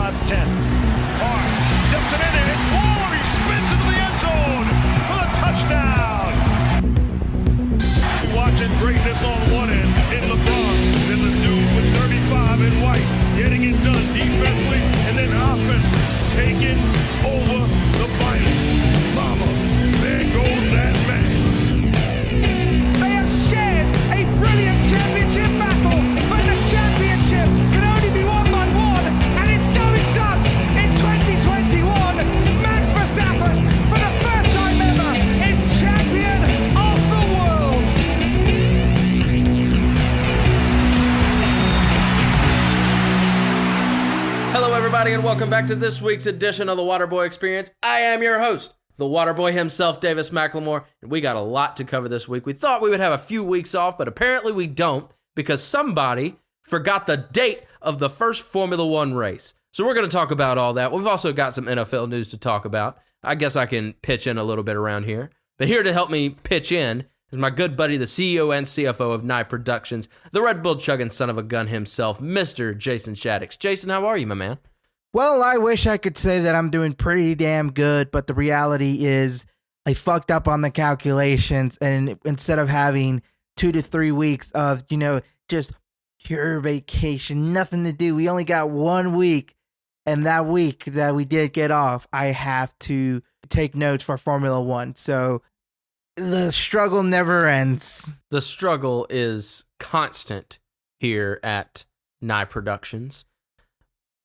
last 10. Hart tips it in and it's Waller. He spins into the end zone for the touchdown. Watching greatness on one end in LeBron. There's a dude with 35 in white getting it done defensively and then offense taking over the fight. Mama, there goes that man. They have shared a brilliant championship battle, but the championship can only be won by one, and it's going Dutch in 2021. Max Verstappen, for the first time ever, is champion of the world. Hello, everybody, and welcome back to this week's edition of the Waterboy Experience. I am your host, the Waterboy himself, Davis McLemore, and we got a lot to cover this week. We thought we would have a few weeks off, but apparently we don't, because somebody forgot the date of the first Formula One race. So we're going to talk about all that. We've also got some NFL news to talk about. I guess I can pitch in a little bit around here. But here to help me pitch in is my good buddy, the CEO and CFO of Nye Productions, the Red Bull chugging son of a gun himself, Mr. Jason Shaddix. Jason, how are you, my man? Well, I wish I could say that I'm doing pretty damn good, but the reality is I fucked up on the calculations, and instead of having 2 to 3 weeks of, just pure vacation, nothing to do, we only got 1 week, and that week that we did get off, I have to take notes for Formula One, so the struggle never ends. The struggle is constant here at Nye Productions.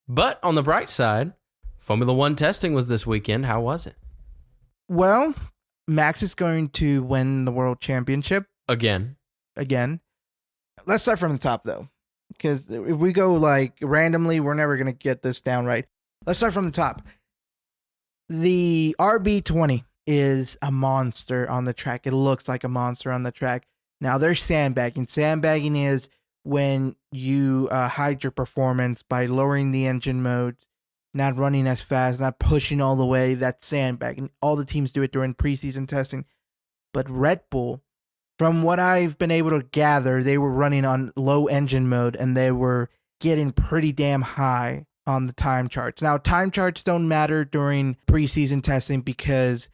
But on the bright side, Formula One testing was this weekend. How was it? Well, Max is going to win the world championship. Again. Let's start from the top, though, because if we go randomly, we're never going to get this down right. Let's start from the top. The RB20 is a monster on the track. It looks like a monster on the track. Now, there's sandbagging. Sandbagging is when you hide your performance by lowering the engine modes, not running as fast, not pushing all the way. That's sandbagging. All the teams do it during preseason testing. But Red Bull, from what I've been able to gather, they were running on low engine mode and they were getting pretty damn high on the time charts. Now, time charts don't matter during preseason testing because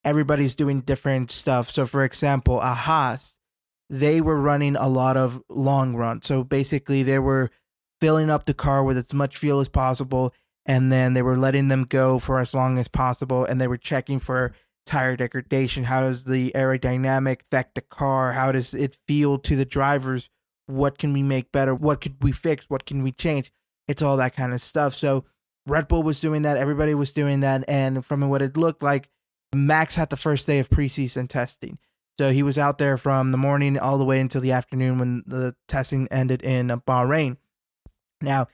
everybody's doing different stuff. So, for example, a Haas, they were running a lot of long runs. So basically they were filling up the car with as much fuel as possible, and then they were letting them go for as long as possible, and they were checking for tire degradation. How does the aerodynamic affect the car? How does it feel to the drivers? What can we make better? What could we fix? What can we change? It's all that kind of stuff. So Red Bull was doing that. Everybody was doing that. And from what it looked like, Max had the first day of preseason testing. So he was out there from the morning all the way until the afternoon when the testing ended in Bahrain. Now,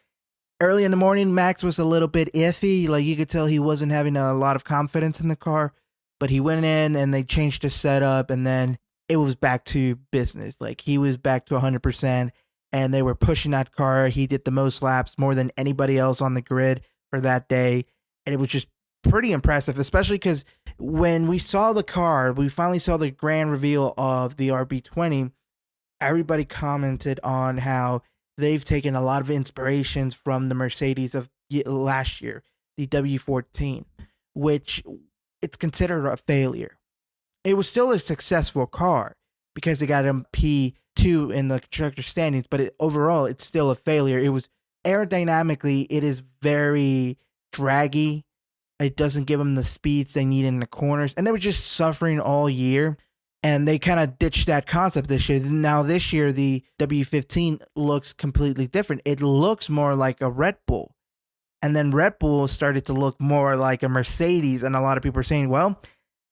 early in the morning, Max was a little bit iffy. Like, you could tell he wasn't having a lot of confidence in the car. But he went in and they changed the setup, and then it was back to business. Like, he was back to 100%, and they were pushing that car. He did the most laps, more than anybody else on the grid for that day. And it was just pretty impressive, especially because when we saw the car, we finally saw the grand reveal of the RB20, everybody commented on how they've taken a lot of inspirations from the Mercedes of last year, the W14, which it's considered a failure. It was still a successful car because it got him P2 in the constructor standings, but overall, it's still a failure. It was aerodynamically, it is very draggy. It doesn't give them the speeds they need in the corners. And they were just suffering all year. And they kind of ditched that concept this year. Now, this year, the W15 looks completely different. It looks more like a Red Bull. And then Red Bull started to look more like a Mercedes. And a lot of people are saying, well,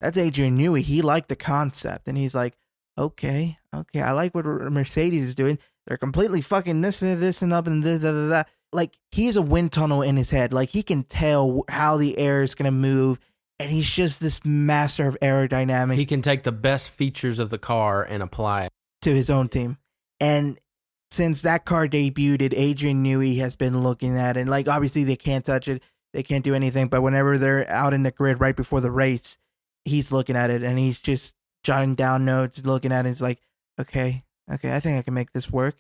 that's Adrian Newey. He liked the concept. And he's like, okay, I like what Mercedes is doing. They're completely fucking this and up and this. Like, he's a wind tunnel in his head. Like, he can tell how the air is going to move, and he's just this master of aerodynamics. He can take the best features of the car and apply it to his own team. And since that car debuted, Adrian Newey has been looking at it. And, like, obviously they can't touch it. They can't do anything. But whenever they're out in the grid right before the race, he's looking at it, and he's just jotting down notes, looking at it. He's like, okay, I think I can make this work.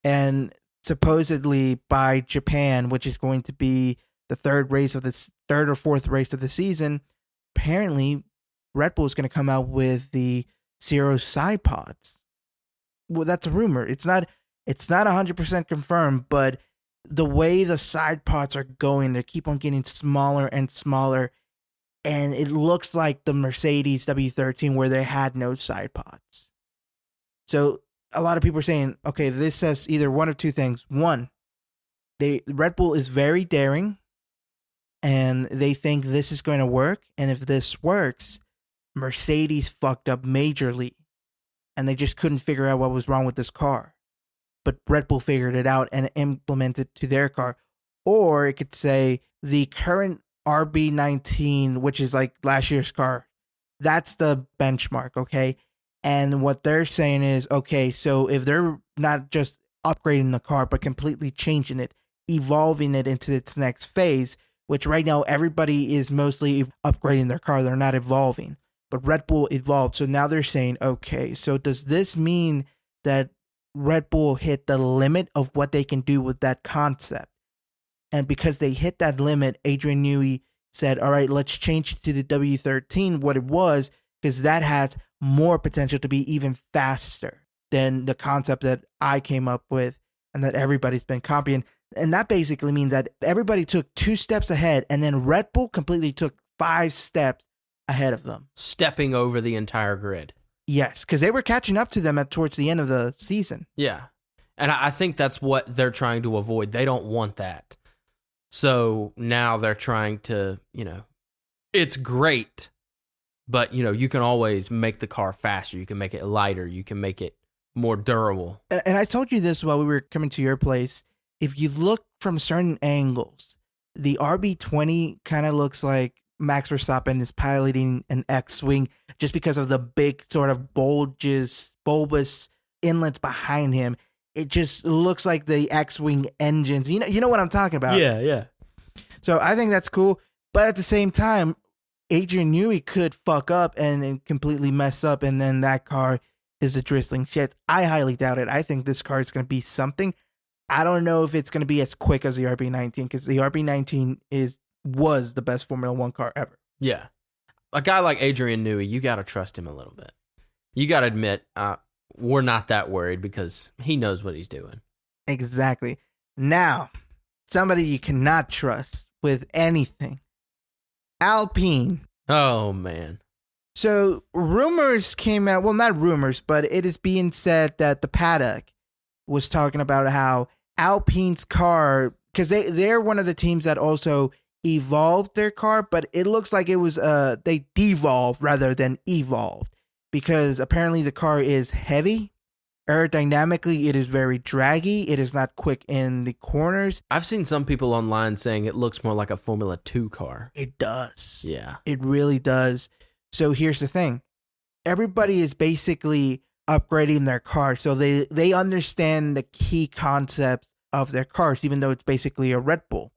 And supposedly by Japan, which is going to be the third or fourth race of the season, apparently Red Bull is going to come out with the zero side pods. Well, that's a rumor. It's not 100% confirmed, but the way the side pods are going, they keep on getting smaller and smaller, and it looks like the Mercedes W13 where they had no side pods. So a lot of people are saying, okay, this says either one of two things. One, Red Bull is very daring, and they think this is going to work, and if this works, Mercedes fucked up majorly, and they just couldn't figure out what was wrong with this car. But Red Bull figured it out and implemented it to their car. Or it could say the current RB19, which is like last year's car, that's the benchmark, okay? And what they're saying is, okay, so if they're not just upgrading the car, but completely changing it, evolving it into its next phase, which right now everybody is mostly upgrading their car, they're not evolving. But Red Bull evolved. So now they're saying, okay, so does this mean that Red Bull hit the limit of what they can do with that concept? And because they hit that limit, Adrian Newey said, all right, let's change it to the W13, what it was, because that has more potential to be even faster than the concept that I came up with and that everybody's been copying. And that basically means that everybody took 2 steps ahead, and then Red Bull completely took 5 steps ahead of them. Stepping over the entire grid. Yes, because they were catching up to them towards the end of the season. Yeah. And I think that's what they're trying to avoid. They don't want that. So now they're trying to, it's great, but, you can always make the car faster. You can make it lighter. You can make it more durable. And I told you this while we were coming to your place. If you look from certain angles, the RB20 kind of looks like Max Verstappen is piloting an X-Wing just because of the big sort of bulbous inlets behind him. It just looks like the X-Wing engines. You know what I'm talking about? Yeah. So I think that's cool. But at the same time, Adrian Newey could fuck up and completely mess up, and then that car is a drizzling shit. I highly doubt it. I think this car is going to be something. I don't know if it's going to be as quick as the RB19, because the RB19 was the best Formula One car ever. Yeah. A guy like Adrian Newey, you got to trust him a little bit. You got to admit, we're not that worried because he knows what he's doing. Exactly. Now, somebody you cannot trust with anything. Alpine. Oh, man. So rumors came out, well, not rumors, but it is being said that the paddock was talking about how Alpine's car, because they're one of the teams that also evolved their car, but it looks like it was they devolved rather than evolved, because apparently the car is heavy. Aerodynamically, it is very draggy. It is not quick in the corners. I've seen some people online saying it looks more like a Formula 2 car. It does. Yeah. It really does. So here's the thing. Everybody is basically upgrading their car, so they understand the key concepts of their cars, even though it's basically a Red Bull.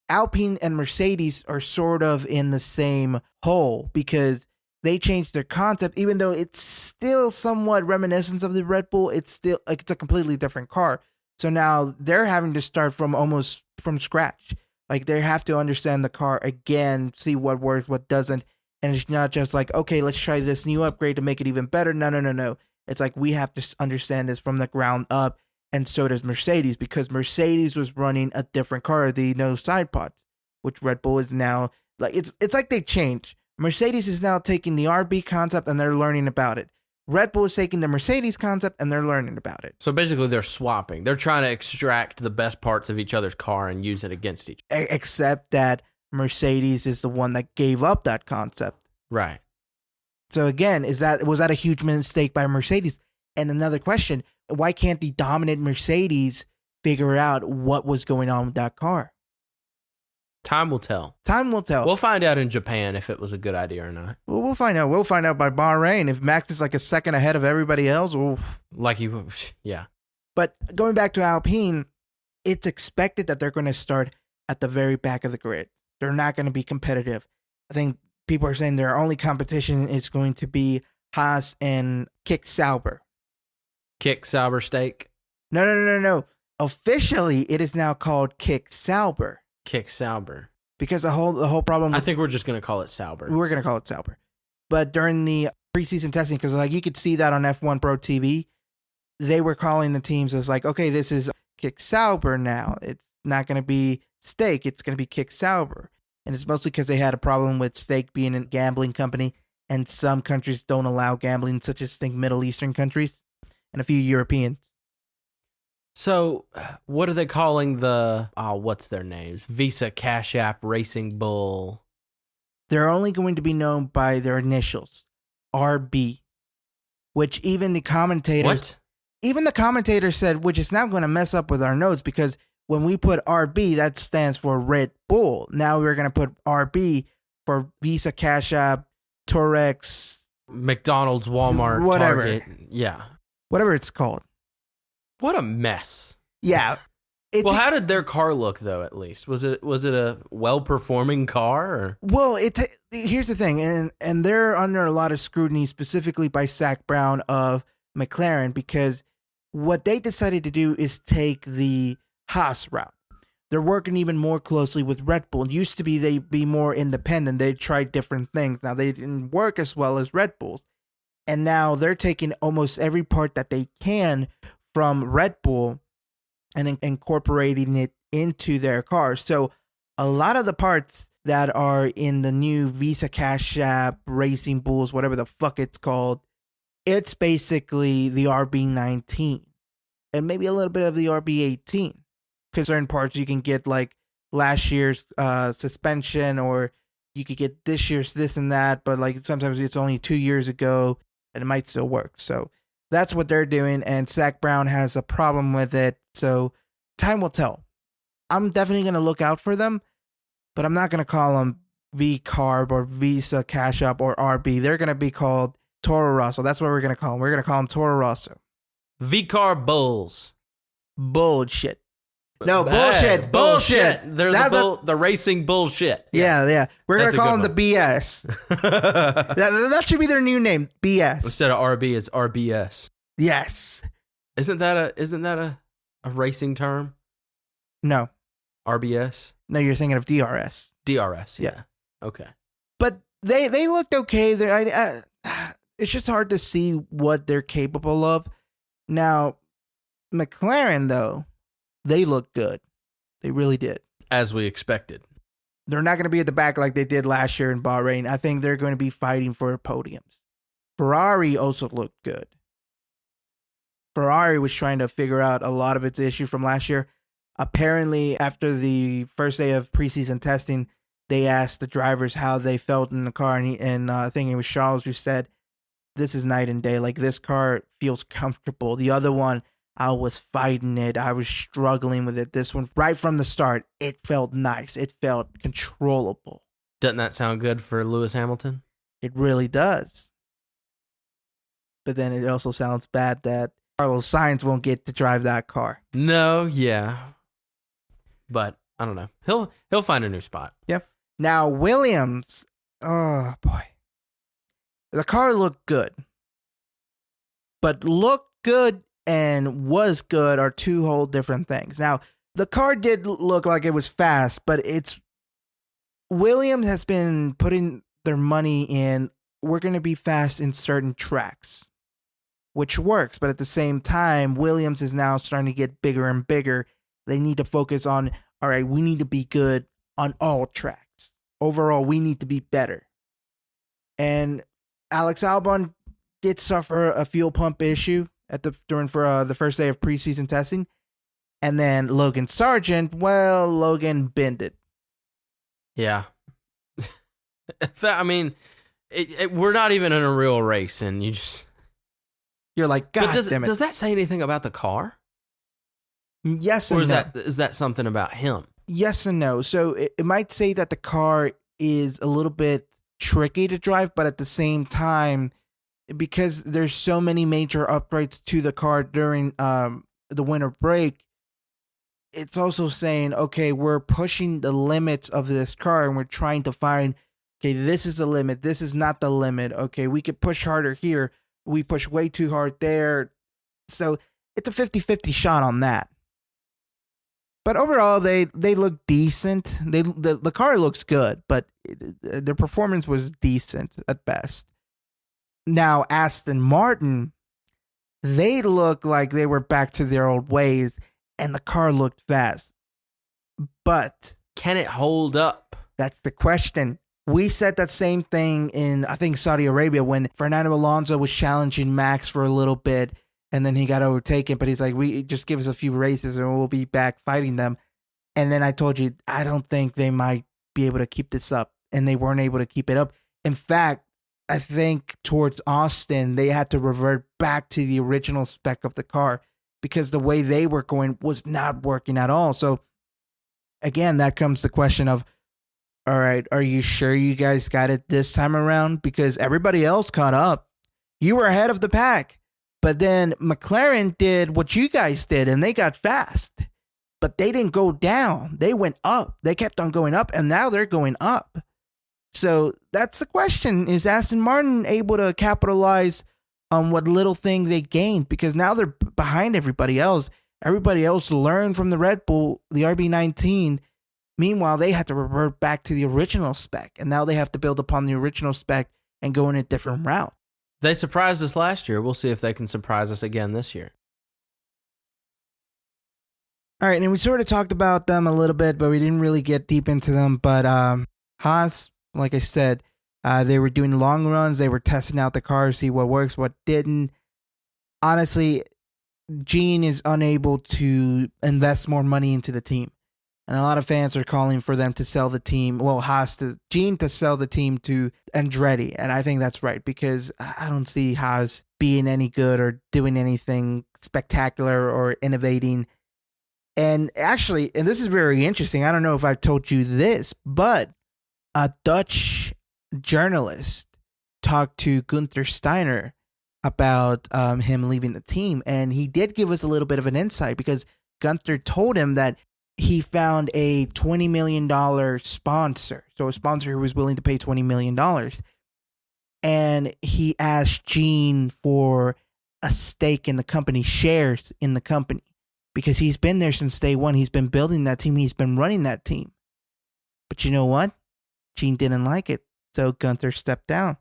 Alpine and Mercedes are sort of in the same hole because they changed their concept, even though it's still somewhat reminiscent of the Red Bull. It's a completely different car. So now they're having to start almost from scratch. Like, they have to understand the car again, see what works, what doesn't. And it's not just like, okay, let's try this new upgrade to make it even better. No. It's like, we have to understand this from the ground up. And so does Mercedes, because Mercedes was running a different car, the no side pods, which Red Bull is now, like, it's like they changed. Mercedes is now taking the RB concept and they're learning about it. Red Bull is taking the Mercedes concept and they're learning about it. So basically they're swapping. They're trying to extract the best parts of each other's car and use it against each other. Except that Mercedes is the one that gave up that concept. Right. So again, was that a huge mistake by Mercedes? And another question, why can't the dominant Mercedes figure out what was going on with that car? Time will tell. Time will tell. We'll find out in Japan if it was a good idea or not. Well, we'll find out. We'll find out by Bahrain. If Max is like a second ahead of everybody else, oof. Yeah. But going back to Alpine, it's expected that they're going to start at the very back of the grid. They're not going to be competitive. I think people are saying their only competition is going to be Haas and Kick Sauber. Kick Sauber steak? No. Officially, it is now called Kick Sauber. Kick Sauber. Because the whole problem. I think we're just going to call it Sauber. We're going to call it Sauber. But during the preseason testing, because like you could see that on F1 Pro TV, they were calling the teams as like, okay, this is Kick Sauber now. It's not going to be Stake. It's going to be Kick Sauber. And it's mostly because they had a problem with Stake being a gambling company, and some countries don't allow gambling, such as think Middle Eastern countries and a few Europeans. So, what are they calling the, what's their names? Visa, Cash App, Racing Bull. They're only going to be known by their initials, RB, which even the commentators... What? Even the commentator said, which is now going to mess up with our notes, because when we put RB, that stands for Red Bull. Now we're going to put RB for Visa, Cash App, Torex, McDonald's, Walmart, whatever. Target. Yeah. Whatever it's called. What a mess. Yeah. Well, how did their car look, though, at least? Was it a well-performing car? Or? Well, here's the thing, and they're under a lot of scrutiny, specifically by Zach Brown of McLaren, because what they decided to do is take the Haas route. They're working even more closely with Red Bull. It used to be they'd be more independent. They tried different things. Now, they didn't work as well as Red Bulls. And now they're taking almost every part that they can from Red Bull and incorporating it into their cars. So a lot of the parts that are in the new Visa Cash App, Racing Bulls, whatever the fuck it's called, it's basically the RB19 and maybe a little bit of the RB18. Because certain parts you can get like last year's suspension, or you could get this year's this and that, but like sometimes it's only 2 years ago and it might still work. So that's what they're doing, and Zach Brown has a problem with it. So time will tell. I'm definitely going to look out for them, but I'm not going to call them V-Carb or Visa Cash App or RB. They're going to be called Toro Rosso. That's what we're going to call them. We're going to call them Toro Rosso. V-Car Bulls. Bullshit. No, bullshit. Bullshit. They're the racing bullshit. Yeah. We're going to call them the BS. that should be their new name, BS. Instead of RB, it's RBS. Yes. Isn't that a racing term? No. RBS? No, you're thinking of DRS. DRS, yeah. Okay. But they looked okay. It's just hard to see what they're capable of. Now, McLaren, though, they look good. They really did. As we expected. They're not going to be at the back like they did last year in Bahrain. I think they're going to be fighting for podiums. Ferrari also looked good. Ferrari was trying to figure out a lot of its issue from last year. Apparently, after the first day of preseason testing, they asked the drivers how they felt in the car, and I think it was Charles who said, "This is night and day. Like, this car feels comfortable. The other one, I was fighting it. I was struggling with it. This one, right from the start, it felt nice. It felt controllable." Doesn't that sound good for Lewis Hamilton? It really does. But then it also sounds bad that Carlos Sainz won't get to drive that car. No, yeah. But I don't know. He'll find a new spot. Yep. Now, Williams, oh boy. The car looked good. But looked good and was good are two whole different things. Now, the car did look like it was fast, but Williams has been putting their money in, we're going to be fast in certain tracks, which works. But at the same time, Williams is now starting to get bigger and bigger. They need to focus on, all right, we need to be good on all tracks. Overall, we need to be better. And Alex Albon did suffer a fuel pump issue during the first day of preseason testing. And then Logan Sargent, Logan bended. Yeah. I mean, we're not even in a real race, and you're like, God damn it. Does that say anything about the car? Yes and no. Is that something about him? Yes and no. So it might say that the car is a little bit tricky to drive, but at the same time, because there's so many major upgrades to the car during the winter break, it's also saying, okay, we're pushing the limits of this car and we're trying to find, okay, this is the limit. This is not the limit. Okay, we could push harder here. We push way too hard there. So it's a 50-50 shot on that. But overall, they look decent. The car looks good, but their performance was decent at best. Now, Aston Martin, they look like they were back to their old ways, and the car looked fast. But can it hold up? That's the question. We said that same thing in, I think, Saudi Arabia when Fernando Alonso was challenging Max for a little bit, and then he got overtaken. But he's like, "We just give us a few races, and we'll be back fighting them." And then I told you, I don't think they might be able to keep this up, and they weren't able to keep it up. In fact, I think towards Austin, they had to revert back to the original spec of the car because the way they were going was not working at all. So again, that comes the question of, all right, are you sure you guys got it this time around? Because everybody else caught up. You were ahead of the pack. But then McLaren did what you guys did, and they got fast. But they didn't go down. They went up. They kept on going up, and now they're going up. So that's the question. Is Aston Martin able to capitalize on what little thing they gained? Because now they're behind everybody else. Everybody else learned from the Red Bull, the RB19. Meanwhile, they had to revert back to the original spec. And now they have to build upon the original spec and go in a different route. They surprised us last year. We'll see if they can surprise us again this year. All right, and we sort of talked about them a little bit, but we didn't really get deep into them. But Haas, like I said, they were doing long runs. They were testing out the car, see what works, what didn't. Honestly, Gene is unable to invest more money into the team. And a lot of fans are calling for them to sell the team. Well, Gene to sell the team to Andretti. And I think that's right because I don't see Haas being any good or doing anything spectacular or innovating. And actually, and this is very interesting. I don't know if I've told you this, but a Dutch journalist talked to Gunther Steiner about him leaving the team. And he did give us a little bit of an insight because Gunther told him that he found a $20 million sponsor. So a sponsor who was willing to pay $20 million. And he asked Gene for a stake in the company, shares in the company. Because he's been there since day one. He's been building that team. He's been running that team. But you know what? Gene didn't like it. So Gunther stepped down.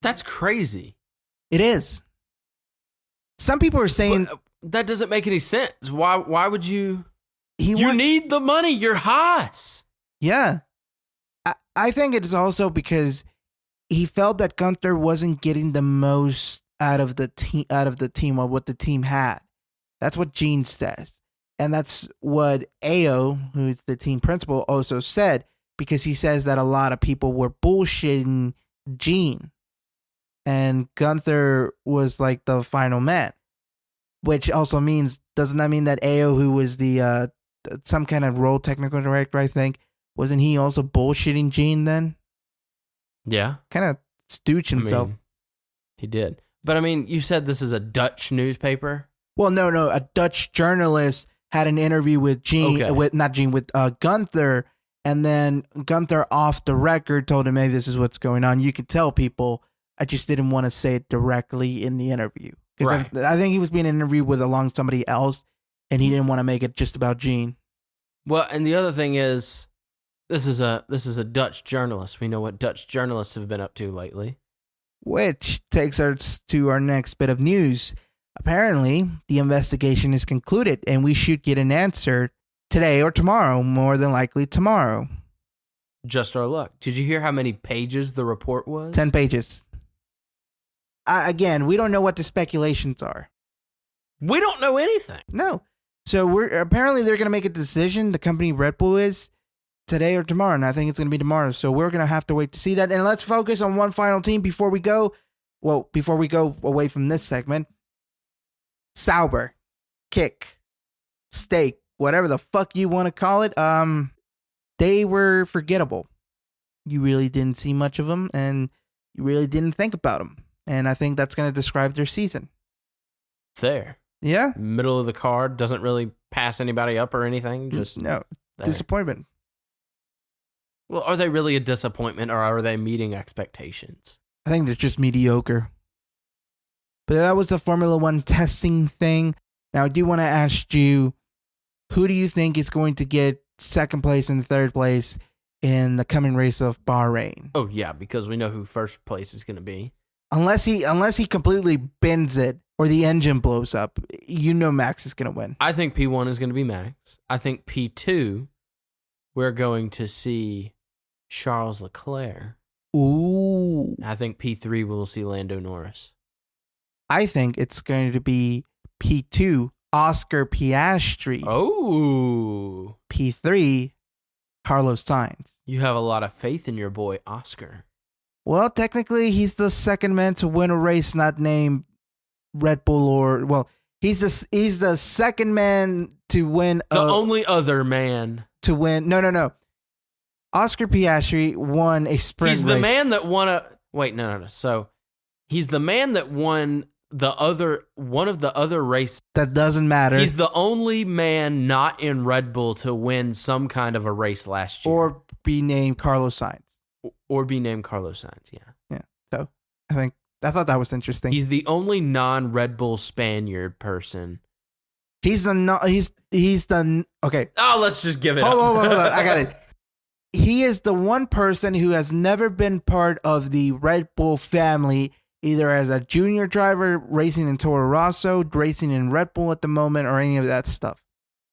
That's crazy. It is. Some people are saying... But that doesn't make any sense. Why would you... You need the money. You're Haas. Yeah. I think it is also because he felt that Gunther wasn't getting the most out of the team or what the team had. That's what Gene says. And that's what Ao, who's the team principal, also said, because he says that a lot of people were bullshitting Gene. And Gunther was like the final man. Which also means, doesn't that mean that Ao, who was the some kind of role technical director, I think, wasn't he also bullshitting Gene then? Yeah. Kind of stooge himself. He did. But I mean, you said this is a Dutch newspaper? Well, no. A Dutch journalist had an interview with Gunther, and then Gunther off the record told him, hey, this is what's going on. You could tell people. I just didn't want to say it directly in the interview. Because right. I think he was being interviewed with along somebody else, and he didn't want to make it just about Gene. Well, and the other thing is, this is a Dutch journalist. We know what Dutch journalists have been up to lately. Which takes us to our next bit of news. Apparently, the investigation is concluded, and we should get an answer today or tomorrow, more than likely tomorrow. Just our luck. Did you hear how many pages the report was? 10 pages. Again, we don't know what the speculations are. We don't know anything. No. So apparently they're going to make a decision, the company Red Bull is, today or tomorrow, and I think it's going to be tomorrow. So we're going to have to wait to see that. And let's focus on one final team before we go away from this segment. Sauber, Kick, Steak, whatever the fuck you want to call it. They were forgettable. You really didn't see much of them, and you really didn't think about them. And I think that's going to describe their season. There. Yeah. Middle of the card, doesn't really pass anybody up or anything. Just no there. Disappointment. Well, are they really a disappointment, or are they meeting expectations? I think they're just mediocre. But that was the Formula One testing thing. Now, I do want to ask you, who do you think is going to get second place and third place in the coming race of Bahrain? Oh yeah, because we know who first place is going to be. Unless he completely bends it or the engine blows up, Max is going to win. I think P1 is going to be Max. I think P2, we're going to see Charles Leclerc. Ooh. I think P3 we'll see Lando Norris. I think it's going to be P2, Oscar Piastri. Oh. P3, Carlos Sainz. You have a lot of faith in your boy, Oscar. Well, technically, he's the second man to win a race not named Red Bull he's the second man to win. The only other man. To win. No. Oscar Piastri won a sprint race. He's the man that won a... Wait, no. So, he's the man that won one of the other races. That doesn't matter. He's the only man not in Red Bull to win some kind of a race last year. Or be named Carlos Sainz. Or be named Carlos Sainz, yeah. Yeah. So, I thought that was interesting. He's the only non-Red Bull Spaniard person. Okay. Oh, let's just give it up. Hold on. I got it. He is the one person who has never been part of the Red Bull family, either as a junior driver, racing in Toro Rosso, racing in Red Bull at the moment, or any of that stuff.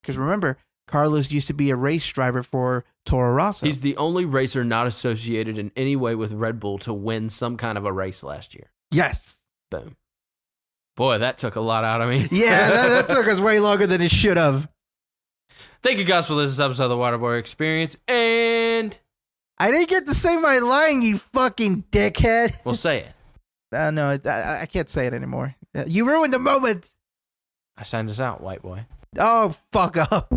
Because remember, Carlos used to be a race driver for Toro Rosso. He's the only racer not associated in any way with Red Bull to win some kind of a race last year. Yes. Boom. Boy, that took a lot out of me. Yeah, that took us way longer than it should have. Thank you guys for listening to this episode of the Waterboy Experience. And I didn't get to say my line, you fucking dickhead. We'll say it. No, I can't say it anymore. You ruined the moment. I signed us out, white boy. Oh, fuck up.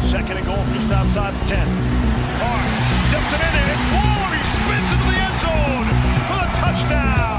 Second and goal just outside the 10. Carr tips it in, and it's Waller. He spins into the end zone for the touchdown.